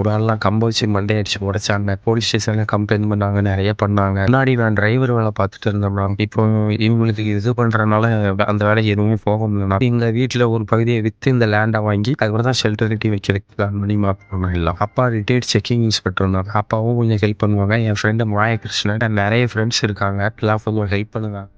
ஒரு ஆள்லாம் கம்ப வச்சு மண்டைய அடிச்சு உடைச்சாங்க. போலீஸ் ஸ்டேஷன்ல கம்ப்ளைண்ட் பண்ணாங்க. நிறைய பண்ணாங்க. முன்னாடி நான் டிரைவர் வேலை பார்த்துட்டு இருந்தோம்னா, இப்போ இவங்களுக்கு இது பண்றதுனால அந்த வேலைக்கு எதுவுமே போக முடியலண்ணா. எங்க வீட்டுல ஒரு பகுதியை வித்து இந்த லேண்டை வாங்கி அதுக்கப்புறம் தான் ஷெல்டர் கட்டி வைக்கிறதுக்கு பிளான் பண்ணி மாற்றணும். எல்லாம் அப்பா ரிட்டையர்ட் செக்கிங் இன்ஸ்பெக்டர் இருந்தாங்க. அப்பாவும் கொஞ்சம் ஹெல்ப் பண்ணுவாங்க. என் ஃப்ரெண்டு மாயகிருஷ்ணன் நிறைய ஃப்ரெண்ட்ஸ் இருக்காங்க. எல்லாம் கொஞ்சம் ஹெல்ப் பண்ணுவாங்க.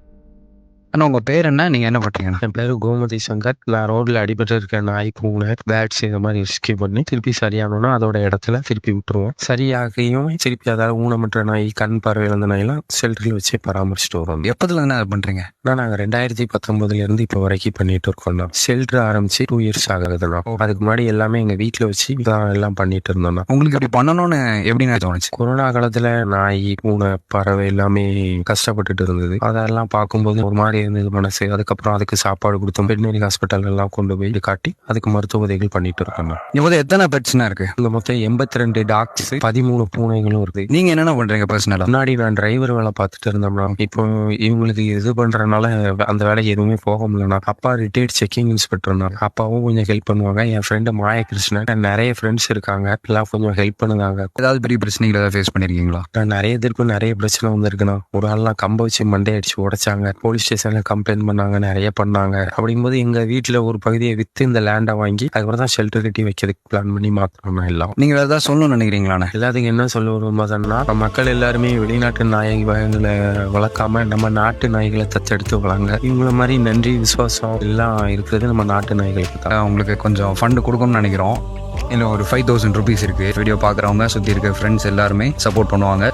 அண்ணா உங்கள் பேர் என்ன, நீங்கள் என்ன பண்ணுறீங்கண்ணா? என் பேர் கோமதி சங்கர். நான் ரோட்ல அடிபட்டு இருக்க நாய், பூனை, பேட்ஸ் இந்த மாதிரி ரெஸ்கியூ பண்ணி திருப்பி சரியானோன்னா அதோட இடத்துல திருப்பி விட்டுருவோம். சரியாகியும் திருப்பி அதாவது ஊனமற்ற நாய், கண் பார்வை இழந்த நாயெல்லாம் ஷெல்டரில் வச்சு பராமரிச்சுட்டு வரோம். எப்போதுல என்ன பண்ணுறீங்க? நாங்கள் 2019 இப்போ வரைக்கும் பண்ணிட்டு இருக்கோம். ஷெல்டர் ஆரம்பிச்சு 2 இயர்ஸ் ஆகுதுண்ணா. அதுக்கு முன்னாடி எல்லாமே எங்கள் வீட்டில் வச்சு தான் எல்லாம் பண்ணிட்டு இருந்தோம்னா. உங்களுக்கு இப்படி பண்ணணும்னு எப்படின்னா தோணுச்சு? கொரோனா காலத்தில் நாய், பூனை, பறவை எல்லாமே கஷ்டப்பட்டுட்டு இருந்தது. அதெல்லாம் பார்க்கும்போது ஒரு மாதிரி இருந்தது மனசு. அதுக்கப்புறம் அதுக்கு சாப்பாடு கொடுத்தோம். வெட்டினரி ஹாஸ்பிட்டல் எல்லாம் கொண்டு போய் காட்டி அதுக்கு மருத்துவ உதவிகள் பண்ணிட்டு இருக்காங்க. இப்போது எத்தனை பெட்ஸ்னா இருக்கு? இந்த மொத்தம் 82 டாக்ஸ், 13 பூனைகளும் இருக்கு. நீங்க என்னென்ன பண்றீங்க பர்சனலா? முன்னாடி நான் டிரைவர் வேலை பார்த்துட்டு இருந்தோம்னா, இப்போ இவங்களுக்கு இது பண்றதுனால அந்த வேலைக்கு எதுவுமே போக முடியலண்ணா. அப்பா ரிட்டையர்ட் செக்கிங் இன்ஸ்பெக்டர் இருந்தாங்க. அப்பாவும் கொஞ்சம் ஹெல்ப் பண்ணுவாங்க. என் ஃப்ரெண்டு மாயகிருஷ்ணன் நிறைய ஃப்ரெண்ட்ஸ் இருக்காங்க. எல்லாம் கொஞ்சம் ஹெல்ப் பண்ணுவாங்க. ஏதாவது பெரிய பிரச்சனைகள் ஏதாவது ஃபேஸ் பண்ணிருக்கீங்களா? நான் நிறைய இதற்கு நிறைய பிரச்சனை வந்திருக்குண்ணா. ஒரு ஆள்லாம் கம்ப வச்சு மண்டைய அடிச்சு உடைச்சாங்க. போலீஸ் ஸ்டேஷன்ல கம்ப்ளைண்ட் பண்ணாங்க. நிறைய பண்ணாங்க. அப்படிங்கும்போது எங்க வீட்டுல ஒரு பகுதியை வித்து இந்த லேண்டை வாங்கி அதுக்கப்புறம் தான் ஷெல்டர் கட்டி வைக்கிறதுக்கு பிளான் பண்ணி மாற்றணும். எல்லாம் நீங்க வேற ஏதாவது சொல்லணும்னு நினைக்கிறீங்களா? எல்லாத்துக்கும் என்ன சொல்ல வரும்போதுன்னா, மக்கள் எல்லாருமே வெளிநாட்டு நாய் வகைகளை வளர்க்காம நம்ம நாட்டு நாய்களை தத்தெடுத்து வளங்க. இவங்கள மாதிரி நன்றி, விசுவாசம் எல்லாம் இருக்கிறது நம்ம நாட்டு நாய்களுக்கு தான். உங்களுக்கு கொஞ்சம் ஃபண்டு கொடுக்கணும்னு நினைக்கிறோம். இன்னும் ஒரு 5000 rupees இருக்கு. வீடியோ பார்க்குறவங்க சுற்றி இருக்க ஃப்ரெண்ட்ஸ் எல்லாருமே சப்போர்ட் பண்ணுவாங்க.